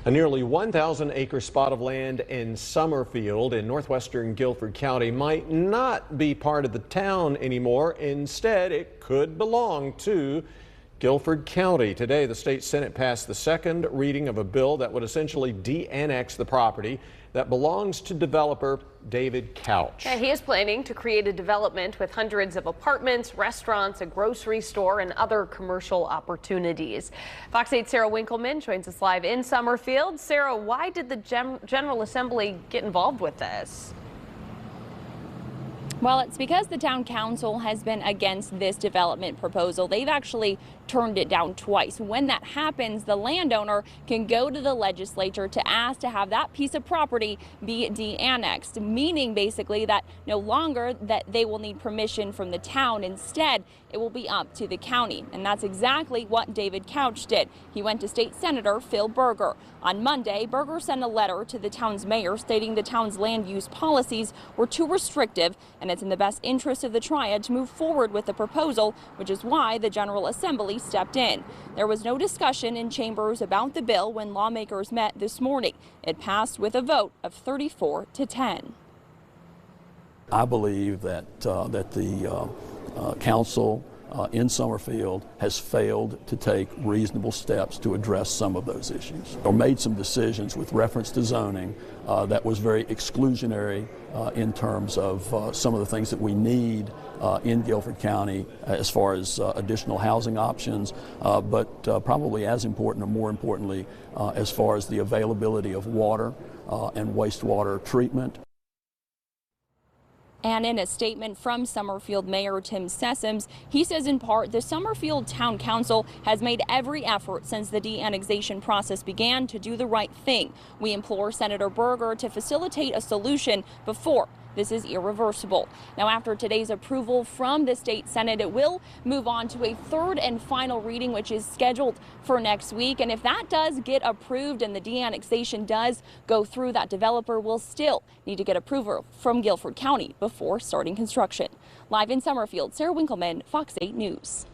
A nearly 1,000-acre spot of land in Summerfield in northwestern Guilford County might not be part of the town anymore. Instead, it could belong to Guilford County. Today, the state Senate passed the second reading of a bill that would essentially de-annex the property that belongs to developer David Couch. And he is planning to create a development with hundreds of apartments, restaurants, a grocery store, and other commercial opportunities. Fox 8's Sarah Winkleman joins us live in Summerfield. Sarah, why did the General Assembly get involved with this? Well, it's because the town council has been against this development proposal. They've actually turned it down twice. When that happens, the landowner can go to the legislature to ask to have that piece of property be de-annexed, meaning basically that no longer that they will need permission from the town. Instead, it will be up to the county. And that's exactly what David Couch did. He went to State Senator Phil Berger. On Monday, Berger sent a letter to the town's mayor stating the town's land use policies were too restrictive and it's in the best interest of the triad to move forward with the proposal, which is why the General Assembly stepped in. There was no discussion in chambers about the bill when lawmakers met this morning. It passed with a vote of 34 to 10. I believe that the council in Summerfield has failed to take reasonable steps to address some of those issues, or made some decisions with reference to zoning that was very exclusionary in terms of some of the things that we need in Guilford County as far as additional housing options, but probably as important or more importantly as far as the availability of water and wastewater treatment. And in a statement from Summerfield Mayor Tim Sessoms, he says in part the Summerfield Town Council has made every effort since the de-annexation process began to do the right thing. We implore Senator Berger to facilitate a solution before this is irreversible. Now, after today's approval from the state Senate, it will move on to a third and final reading, which is scheduled for next week. And if that does get approved and the de-annexation does go through, that developer will still need to get approval from Guilford County before starting construction. Live in Summerfield, Sarah Winkleman, Fox 8 News.